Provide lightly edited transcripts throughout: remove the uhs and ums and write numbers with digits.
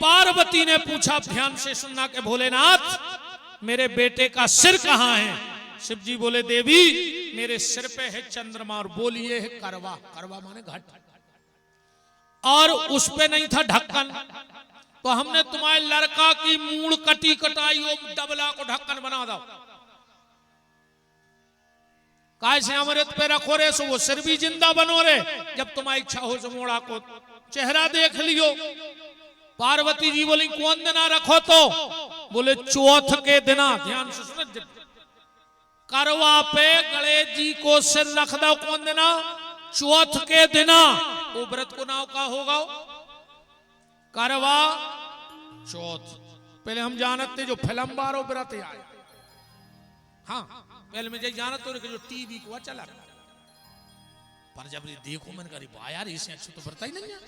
पार्वती ने पूछा, ध्यान से सुनना के भोलेनाथ मेरे बेटे का सिर कहां है? शिव जी बोले, देवी मेरे सिर पे है चंद्रमा और बोलिए है करवा। करवा माने घट, और उस पे नहीं था ढक्कन, तो हमने तुम्हारे लड़का की मूड़ कटी कटाई वो डबला को ढक्कन बना दो। काय से अमृत पे रखो रे, सो वो सिर भी जिंदा बनो रे, जब तुम्हारी इच्छा हो सो मोड़ा को चेहरा देख लियो। पार्वती जी बोली, कौन दिना रखो? तो बोले चौथ के दिना। ध्यान से सुनो, करवा पे गणेश जी को सिर रख दो। कौन दिना? चौथ के दिना। वो व्रत को नाव का होगा करवा चौथ। पहले हम जानते जो फिल्म बारो व्रत आए, हाँ पहले में जानत तो जो टीवी को चला, पर जब ये देखो मैंने कहा वाह यार इसे अच्छा तो व्रत ही नहीं है।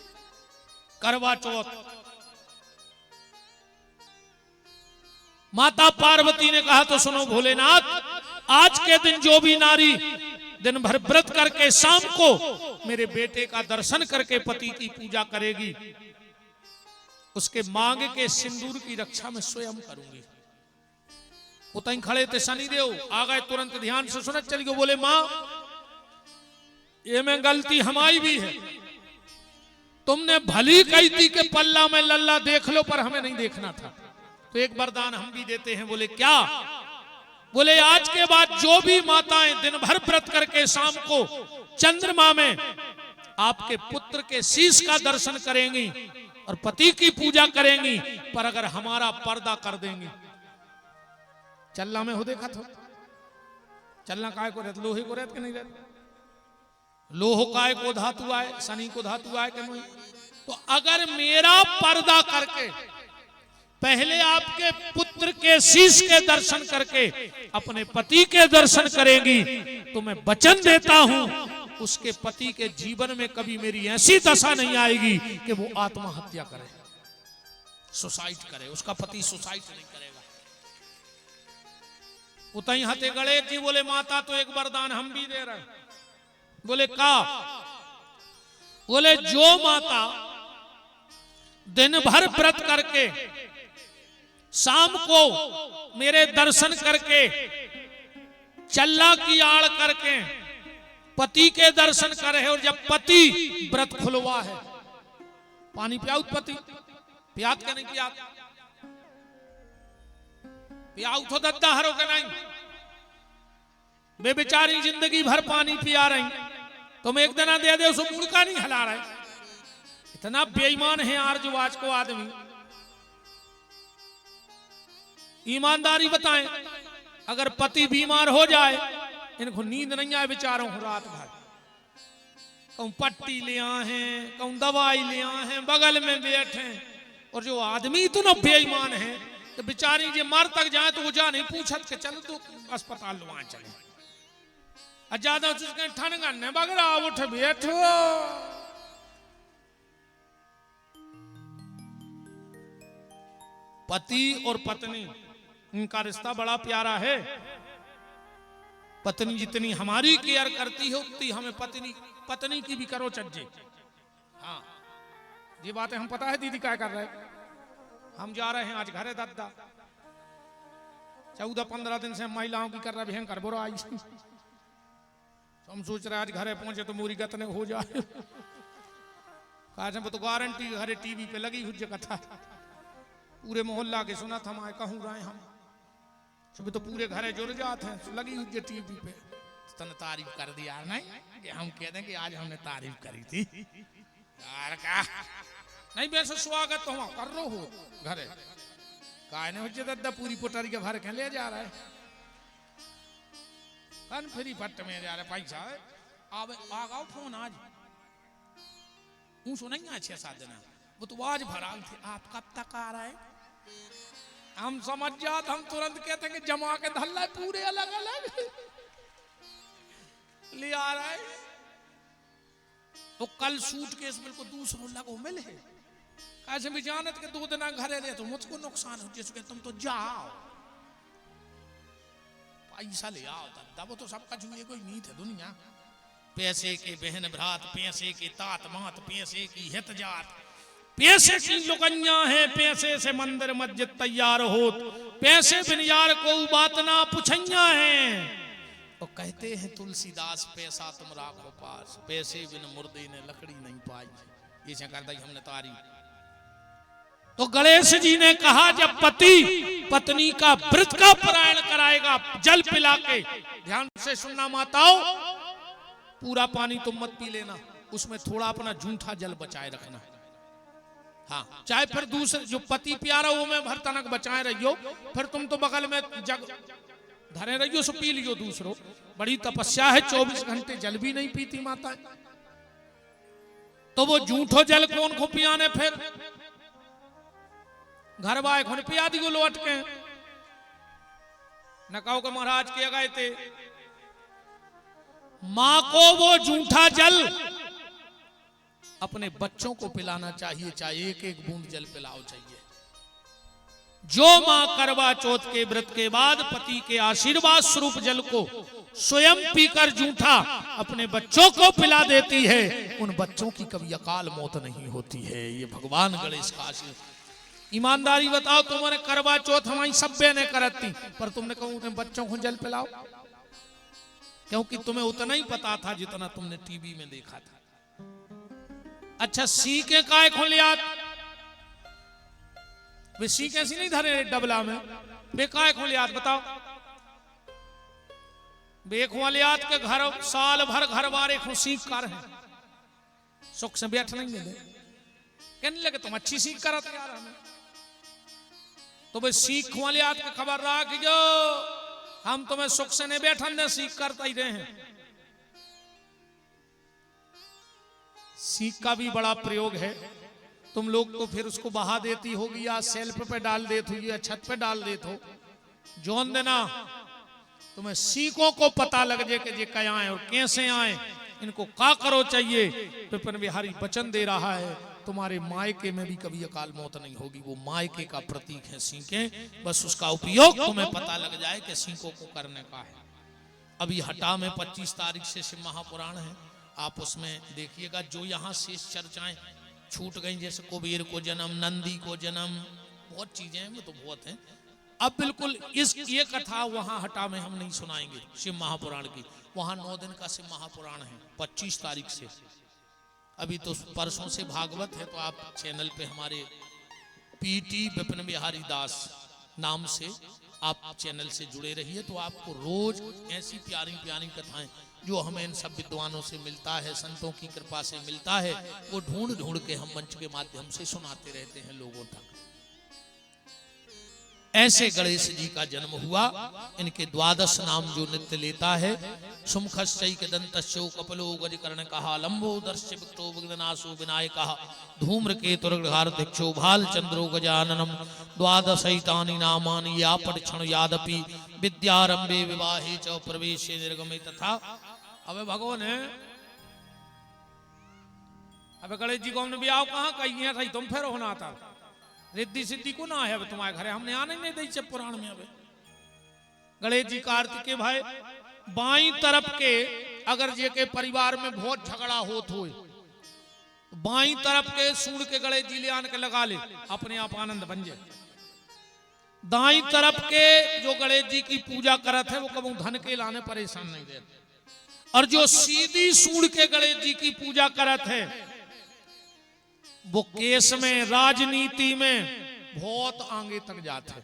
करवा चौथ। माता पार्वती ने कहा, तो सुनो भोलेनाथ, आज के दिन जो भी नारी दिन भर व्रत करके शाम को मेरे बेटे का दर्शन करके पति की पूजा करेगी, उसके मांग के सिंदूर की रक्षा में स्वयं करूंगी। उतई खड़े थे शनिदेव, आ गए तुरंत। ध्यान से सुनत चली गो। बोले मां ये में गलती हमारी भी है, तुमने भली कही थी कि पल्ला में लल्ला देख लो, पर हमें नहीं देखना था, तो एक वरदान हम भी देते हैं। बोले क्या? बोले आज के बाद जो भी माताएं दिन भर व्रत करके शाम को चंद्रमा में आपके पुत्र के शीश का दर्शन करेंगी और पति की पूजा करेंगी, पर अगर हमारा पर्दा कर देंगी। चलना में हो देखा था, चलना काय को रहता? लोहे को रहता कि नहीं रहता? लोह काय को धातु आए, शनि को धातु आए कि नहीं? तो अगर मेरा पर्दा करके पहले आपके पुत्र के शीश के दर्शन करके अपने पति के दर्शन करेंगी, तो मैं वचन देता हूं उसके पति के जीवन में कभी मेरी ऐसी दशा नहीं आएगी कि वो आत्महत्या करे, सुसाइड करे, उसका पति सुसाइड नहीं करेगा। उतई हते गणेश जी बोले, माता तो एक वरदान हम भी दे रहे हैं। बोले का? बोले जो माता दिन भर व्रत करके शाम को मेरे दर्शन करके चल्ला की आड़ करके पति के दर्शन करे, और जब पति व्रत खुलवा है, पानी पियाऊ पति पियात के नहीं पियात, पियाऊ तो दद्दा हरो के नहीं, वे बेचारी जिंदगी भर पानी पिया रही, तुम एक दिना दे दे उसको मुड़का नहीं हिला रहे। इतना बेईमान है आर्जवाज को आदमी। ईमानदारी बताएं, अगर पति बीमार हो जाए, इनको नींद नहीं आए बेचारों को रात भर, कहूं पट्टी ले आए हैं, कहूं दवाई ले आए हैं, बगल में बैठे, और जो आदमी इतना बेईमान है कि बेचारी जे मर तक जाए तो वो जा नहीं पूछत के चल तो अस्पताल वहां चले, ज्यादा ठन बगरा उठ बैठो। पति और पत्नी इनका रिश्ता बड़ा प्यारा है। पत्नी जितनी हमारी केयर करती है उतनी हमें पत्नी की भी करो चज्जे। हाँ ये बातें हम पता है दीदी क्या कर रहे हैं। हम जा रहे हैं आज घरे दादा, 14-15 दिन से हम महिलाओं की कर रहे भयंकर बुरा आई। हम सोच रहे आज घरे पहुंचे तो मोरी गतने हो जाए। तो गारंटी घरे टीवी पे लगी हुई कथा, पूरे मोहल्ला के सुना था, मैं कहूँ रहे हम सुबह तो पूरे घरे जुड़ जाते हैं, लगी हुई टीवी पे। तने तारीफ कर दिया नहीं कि हम कह दें कि आज हमने तारीफ करी थी यार का नहीं, वैसे स्वागत तो कर रो हो घरे काय नहीं हो दादा, पूरी पोटरी के भर के ले जा रहे कन फ्री फट में जा रहे पैसा अब आ गाओ फोन आज ऊँचो नहीं 6-7 दिन, वो तो आज भरा थे, आप कब तक आ रहे? हम समझ जात, हम तुरंत कहते हैं कि जमा के धल्ला पूरे अलग अलग ले आ रहा है। तो कल सूटकेस बिल्कुल दूसरों लगो मिले, कैसे भी जानत के 2 दिन घरे रहे तो मुझको नुकसान हो, जिसके तुम तो जाओ पैसा ले आओ दादा, वो तो सबका जुए कोई नीत है दुनिया। पैसे के बहन भ्रात, पैसे के तात मात, पैसे की हित जात, पैसे की लुकैया है, पैसे से मंदिर मस्जिद तैयार होत, पैसे बिन यार को बात ना पुछैया है। और कहते हैं तुलसीदास पैसा तुम राखो पास, पैसे बिन मुर्दे ने लकड़ी नहीं पाई। ये करता हमने तारी। तो गणेश जी ने कहा जब पति पत्नी का व्रत का पारायण कराएगा जल पिला के, ध्यान से सुनना माताओं, पूरा पानी तुम मत पी लेना, उसमें थोड़ा अपना जूठा जल बचाए रखना। हाँ, चाहे फिर दूसरे जो पति प्यारा वो में भर तनक बचाए रहियो, फिर तुम तो बगल में जग धरे रहियो सो पी लियो दूसरो। बड़ी तपस्या है, 24 घंटे जल भी नहीं पीती माता। तो वो जूठो जल कौन को पियाने, फिर घर बाए खोने पिया दी लौट के। न कहो कि महाराज के गए थे, मां को वो जूठा जल अपने बच्चों को पिलाना चाहिए, चाहे एक एक बूंद जल पिलाओ चाहिए। जो मां करवा चौथ के व्रत के बाद पति के आशीर्वाद स्वरूप जल को स्वयं पीकर जूठा अपने बच्चों को पिला देती है, उन बच्चों की कभी अकाल मौत नहीं होती है। ये भगवान गणेश का आशीर्वाद। ईमानदारी बताओ, तुम्हारे करवा चौथ हमारी सभ्य ने करती, पर तुमने कहूं बच्चों को जल पिलाओ, क्योंकि तुम्हें उतना ही पता था जितना तुमने टीवी में देखा था। अच्छा, सी के काय खोलियात, वे सी कैसी नहीं धरे डबला में, वे काय खोलियात बताओ। बेख वालियात के घर साल भर घर वारे को सीख कर हैं, सुख से बैठ नहीं मिले, कहने लगे तुम अच्छी सीख कर यार हमें। तो वे सीख वालियात के खबर रहा कि जो हम तुम्हें सुख से नहीं बैठन ने सीख करता ही रहे हैं। सीख का भी बड़ा प्रयोग है, तुम लोग तो फिर उसको बहा देती होगी, या सेल्फ पे डाल देती हो, या छत पे डाल देते हो। जोन देना तुम्हें सीखों को पता लग जाए कि ये क्या आए और कैसे आए, इनको का करो चाहिए। विपिन बिहारी वचन दे रहा है, तुम्हारे मायके में भी कभी अकाल मौत नहीं होगी। वो मायके का प्रतीक है सीखें, बस उसका उपयोग तुम्हें पता लग जाए कि सीखों को करने का है। अभी हटा में 25 तारीख से शिव महापुराण है, आप उसमें देखिएगा। जो यहाँ शेष चर्चाएं छूट गई, जैसे कुबेर को जन्म, नंदी को जन्म, बहुत चीजें हैं, वो तो बहुत हैं। अब बिल्कुल ये कथा वहां हटा में हम नहीं सुनाएंगे शिव महापुराण की, वहां 9 दिन का शिव महापुराण है 25 तारीख से। अभी तो परसों से भागवत है, तो आप चैनल पे हमारे पीटी विपिन बिहारी दास नाम से आप चैनल से जुड़े रहिए, तो आपको रोज ऐसी प्यारी प्यारी कथाएं जो हमें इन सब विद्वानों से मिलता है, संतों की कृपा से मिलता है, वो ढूंढ ढूंढ के हम मंच के माध्यम से सुनाते रहते हैं लोगों तक। ऐसे गणेश जी का जन्म हुआ। इनके 12 नाम जो नित्य लेता है, सुमुखश्चैक दंतश्चो कपलो गजकर्ण कहा, लंबोदरश्च विक्टो विघ्ननाशो विनायकः, धूम्रकेतुर्घारधिक्षो भालचंद्रो गजाननम, 12 नामानि यापठक्षण यादपि, विद्यारंभे विवाहे च प्रवेशे निर्गमे तथा। अबे भगवान है, अबे गणेश जी को हमने ब्याह कहाँ कही है, तुम फिर होना था रिद्धि सिद्धि को ना है अब तुम्हारे घरे, हमने आने नहीं दी से पुराण में। अब गणेश जी कार्तिक के भाई बाई तरफ के अगर जे के परिवार में बहुत झगड़ा होत हो, बाई तरफ के सूंड के गणेश जी ले आन के लगा ले, अपने आप आनंद बन जाए। दाई तरफ के जो गणेश जी की पूजा करत है, वो कभी धन के लाने परेशान नहीं देते, और जो सीधी सूंड के गणेश जी की पूजा करत है, वो केस में राजनीति में बहुत आगे तक जाते हैं।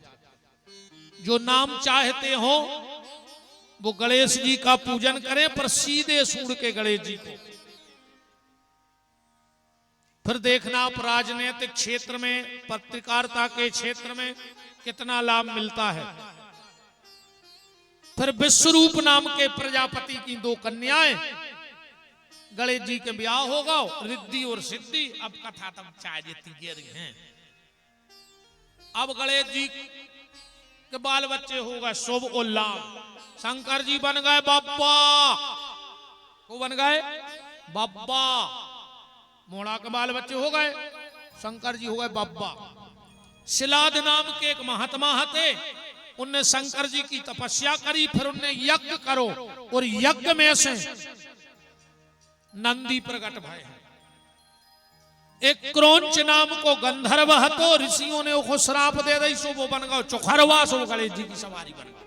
जो नाम चाहते हो वो गणेश जी का पूजन करें, पर सीधे सूंड के गणेश जी को। फिर देखना आप राजनीतिक क्षेत्र में, पत्रकारिता के क्षेत्र में कितना लाभ मिलता है। फिर विश्वरूप नाम के प्रजापति की 2 कन्याएं, गणेश जी के ब्याह होगा, रिद्धि और सिद्धि। अब कथा तब चाय देती गिर हैं। अब गणेश जी के बाल बच्चे होगा शुभ और लाभ। शंकर जी बन गए बाबा, वो बन गए बाबा, मोड़ा के बाल बच्चे हो गए, शंकर जी हो गए बाबा। शिलाद नाम के एक महात्मा थे, उनने शंकर जी की तपस्या करी, फिर उनने यज्ञ करो, और यज्ञ में से नंदी प्रकट भय। एक क्रोंच नाम को गंधर्व हतो, ऋषियों ने उसको श्राप दे दी, सो वो बन गया चुखरवा, सो गणेश जी की सवारी बन गया।